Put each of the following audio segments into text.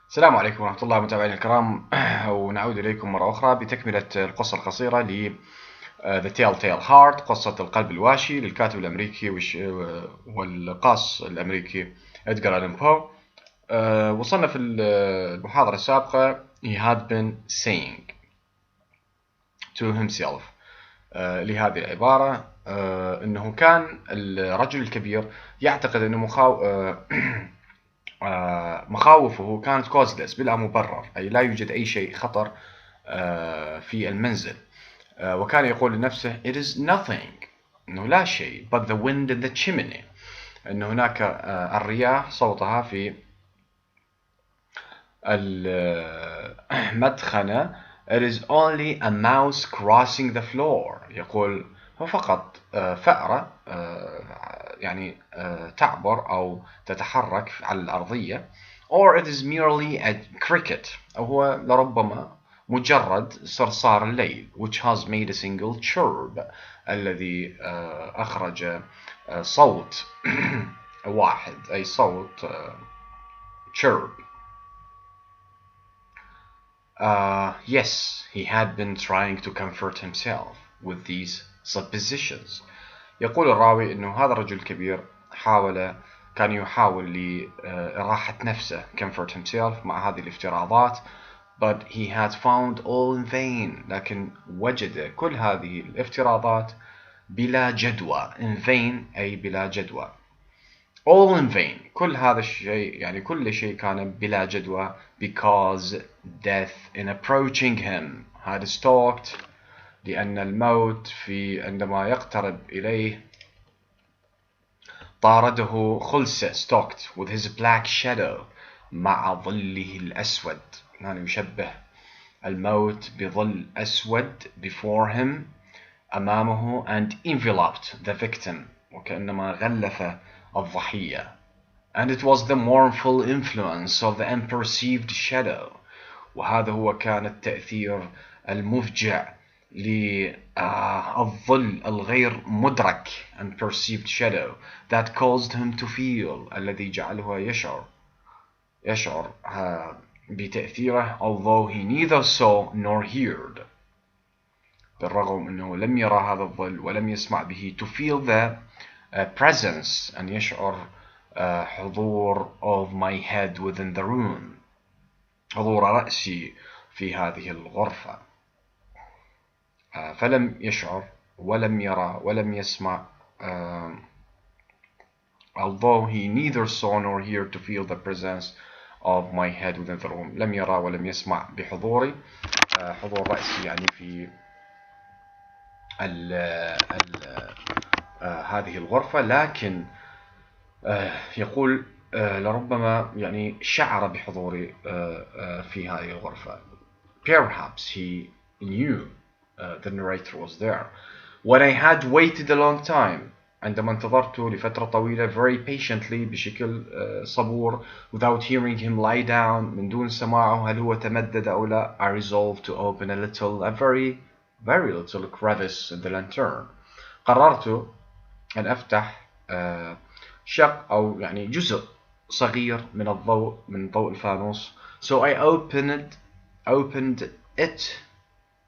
السلام عليكم ورحمة الله متابعينا الكرام. ونعود إليكم مرة أخرى بتكملة القصة القصيرة ل The Telltale Heart، قصة القلب الواشي للكاتب الأمريكي والقاص الأمريكي إدغار ألان بو. وصلنا في المحاضرة السابقة he had been saying to himself لهذه العبارة أنه كان الرجل الكبير يعتقد أنه مخاوفه كانت causeless بلا مبرر، أي لا يوجد أي شيء خطر في المنزل، وكان يقول لنفسه it is nothing، أنه لا شيء but the wind in the chimney، أن هناك الرياح صوتها في المدخنة it is only a mouse crossing the floor، يقول هو فقط فأرة يعني تعبر أو تتحرك على الأرضية، or it is merely a cricket، أو هو لربما مجرد صرصار الليل which has made a single chirp، الذي أخرج صوت واحد، أي صوت chirp. Yes, he had been trying to comfort himself with these suppositions. يقول الراوي أنه هذا الرجل الكبير كان يحاول لراحة نفسه comfort himself مع هذه الافتراضات، but he had found all in vain، لكن وجد كل هذه الافتراضات بلا جدوى. in vain أي بلا جدوى. all in vain، كل هذا الشيء يعني كل شيء كان بلا جدوى because death in approaching him had stalked، لأن الموت عندما يقترب إليه طارده خلسة stalked with his black shadow، مع ظله الأسود. هنا يشبه الموت بظل أسود before him أمامه and enveloped the victim، وكأنما غلف الضحية. and it was the mournful influence of the unperceived shadow، وهذا هو كان التأثير المفجع للظل الغير مدرك unperceived shadow that caused him to feel، الذي جعله يشعر بتأثيره although he neither saw nor heard، بالرغم أنه لم يرى هذا الظل ولم يسمع به. to feel the presence، أن يشعر حضور of my head within the room، حضور رأسي في هذه الغرفة. فلم يشعر ولم يرى ولم يسمع although he neither saw nor heard to feel the presence of my head within the room، لم يرى ولم يسمع بحضوري، حضور رأسي يعني في هذه الغرفة، لكن يقول لربما يعني شعر بحضوري في هذه الغرفة. perhaps he knew the narrator was there when I had waited a long time، عندما انتظرت لفترة طويلة very patiently بشكل صبور without hearing him lie down، من دون سماعه هل هو تمدد أو لا. I resolved to open a very little crevice in the lantern، قررت أن أفتح شق أو يعني جزء صغير من ضوء الفانوس. so I opened it،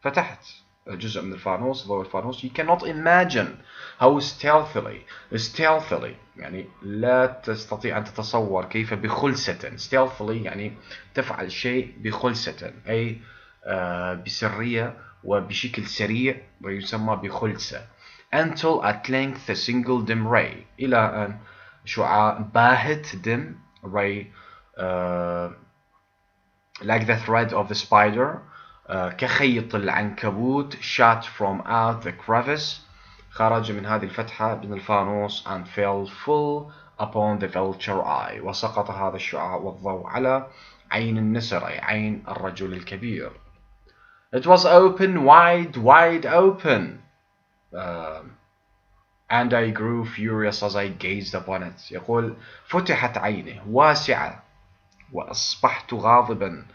فتحت جزء من الفانوس، ضوء الفانوس. you cannot imagine how stealthily يعني لا تستطيع أن تتصور كيف بخلسة. stealthily يعني تفعل شيء بخلسة، أي بسرية وبشكل سريع، ويسمى بخلسة. until at length a single dim ray، إلى أن شعاع باهت dim ray like the thread of the spider، كخيط العنكبوت shot from out the crevice، خرج من هذه الفتحة من الفانوس and fell full upon the vulture eye، وسقط هذا الشعاع والضوء على عين النسر، أي عين الرجل الكبير. it was open wide open and I grew furious as I gazed upon it. يقول فتحت عينه واسعة وأصبحت غاضبا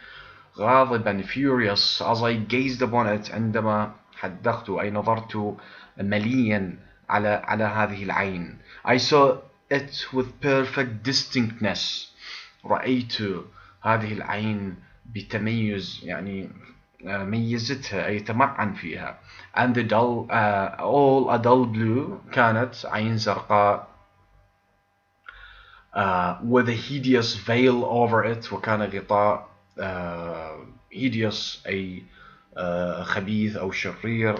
furious as I gazed upon it، عندما حدقت أي نظرت مليا على هذه العين. I saw it with perfect distinctness، رأيت هذه العين بتميز يعني ميزتها أي تمعن فيها. and the dull all a dull blue كانت عين زرقاء with a hideous veil over it وكان غطاء hideous أي خبيث أو شرير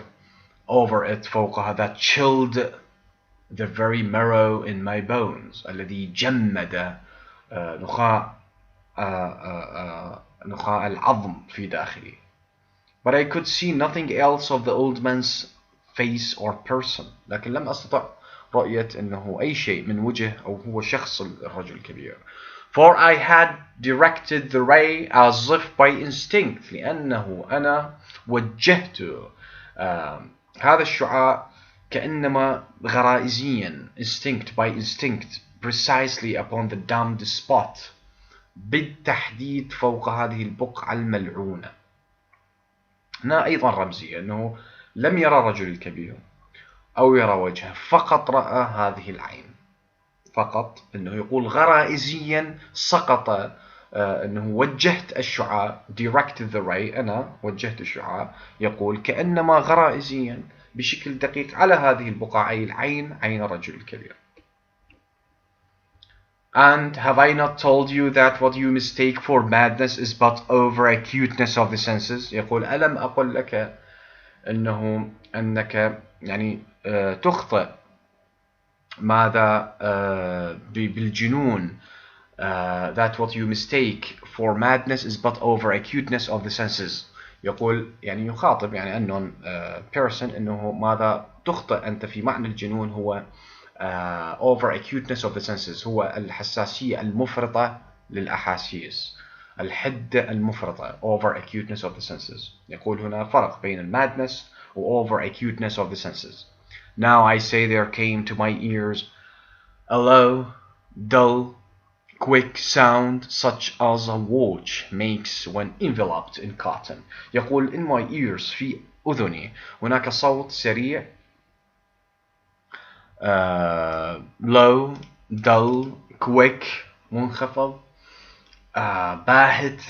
over it فوقها that chilled the very marrow in my bones الذي جمد نخاع العظم في داخلي. But I could see nothing else of the old man's face or person. لكن لم أستطع رؤية أنه أي شيء من وجه أو هو شخص الرجل الكبير. For I had directed the ray as if by instinct. لأنه أنا وجهت هذا الشعاع كأنما غرائزيا instinct by instinct precisely upon the damned spot بالتحديد فوق هذه البقعة الملعونة. هنا أيضا رمزية أنه لم يرى الرجل الكبير أو يرى وجهه فقط رأى هذه العين فقط. أنه يقول غرائزيا سقط أنه وجهت الشعاع directed the ray أنا وجهت الشعاع يقول كأنما غرائزيا بشكل دقيق على هذه البقعة أي العين عين الرجل الكبير. And have I not told you that what you mistake for madness is but over acuteness of the senses. يقول ألم أقل لك أنك يعني تخطئ ماذا بالجنون that what you mistake for madness is but over acuteness of the senses. يقول يعني يخاطب يعني unknown person أنه ماذا تخطئ أنت في معنى الجنون هو over acuteness of the senses هو الحساسية المفرطة للأحاسيس الحدة المفرطة over acuteness of the senses. يقول هنا فرق بين madness و over acuteness of the senses. Now I say there came to my ears a low, dull, quick sound such as a watch makes when enveloped in cotton. يقول in my ears في أذني هناك صوت سريع low, dull, quick منخفض باهت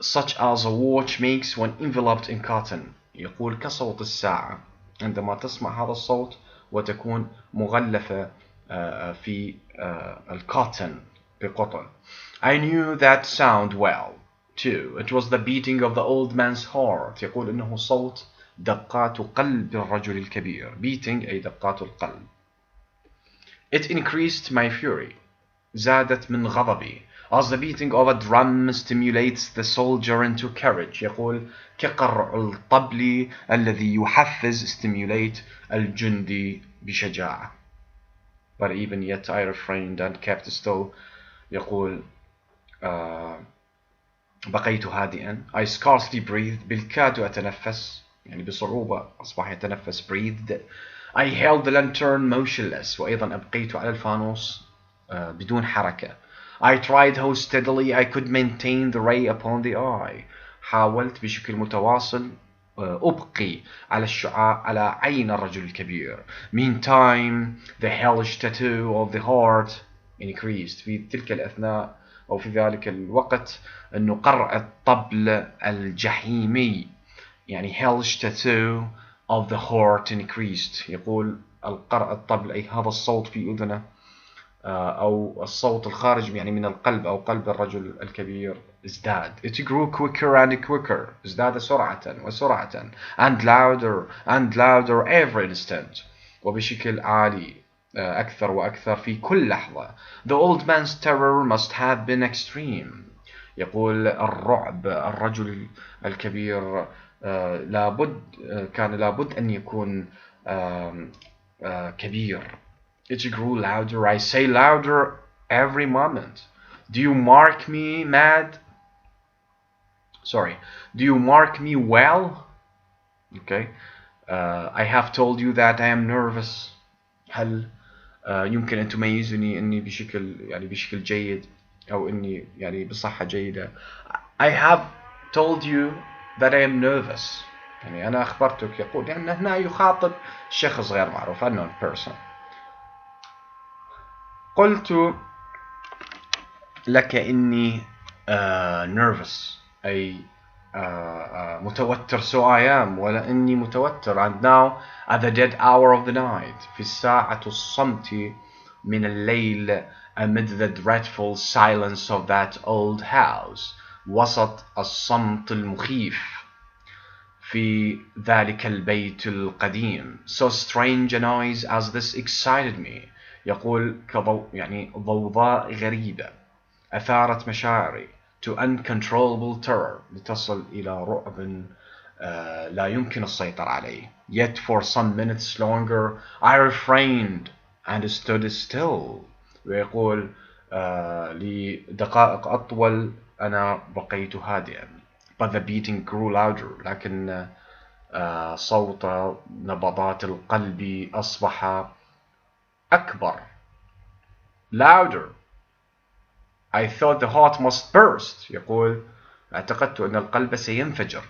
such as a watch makes when enveloped in cotton. يقول كصوت الساعة عندما تسمع هذا الصوت وتكون مغلفة في الكوتن بقطن. I knew that sound well too. It was the beating of the old man's heart. يقول إنه صوت دقات قلب الرجل الكبير. beating أي دقات القلب. It increased my fury. زادت من غضبي. As the beating of a drum stimulates the soldier into courage. يقول كقرع الطبل الذي يحفز stimulate الجندي بشجاعة. But even yet I refrained and kept still. يقول بقيت هادئا. I scarcely breathed. بالكاد أتنفس يعني بصعوبة أصبح يتنفس breathed. I held the lantern motionless. وأيضا أبقيت على الفانوس بدون حركة. I tried how steadily I could maintain the ray upon the eye. حاولت بشكل متواصل أبقي على الشعاع على عين الرجل الكبير. Meantime the hellish tattoo of the heart increased. في تلك الأثناء أو في ذلك الوقت أنه قرع الطبل الجحيمي يعني hellish tattoo of the heart increased. يقول القرع الطبل أي هذا الصوت في أذنه أو الصوت الخارج يعني من القلب أو قلب الرجل الكبير ازداد. It grew quicker and quicker. ازداد سرعة وسرعة and louder and louder every instant. وبشكل عالي أكثر وأكثر في كل لحظة. The old man's terror must have been extreme. يقول الرعب الرجل الكبير كان لابد أن يكون كبير. It grew louder. I say louder every moment. Do you mark me mad? Sorry. Do you mark me well? Okay. I have told you that I am nervous. هل يمكن أن تميزني أني بشكل جيد أو أني يعني بصحة جيدة. I have told you that I am nervous. يعني أنا أخبرتك. يقول لأن هنا يخاطب شخص غير معروف unknown person. قلت لكأني nervous أي متوتر. so I am ولأني متوتر. and now at the dead hour of the night في الساعة الصمت من الليل amid the dreadful silence of that old house وسط الصمت المخيف في ذلك البيت القديم. so strange a noise as this excited me. يقول يعني ضوضاء غريبة أثارت مشاعري to uncontrollable terror لتصل إلى رعب لا يمكن السيطرة عليه. yet for some minutes longer I refrained and stood still. ويقول لدقائق أطول أنا بقيت هادئا. but the beating grew louder. لكن صوت نبضات القلب أصبح أكبر. louder. I thought the heart must burst. يقول اعتقدت أن القلب سينفجر.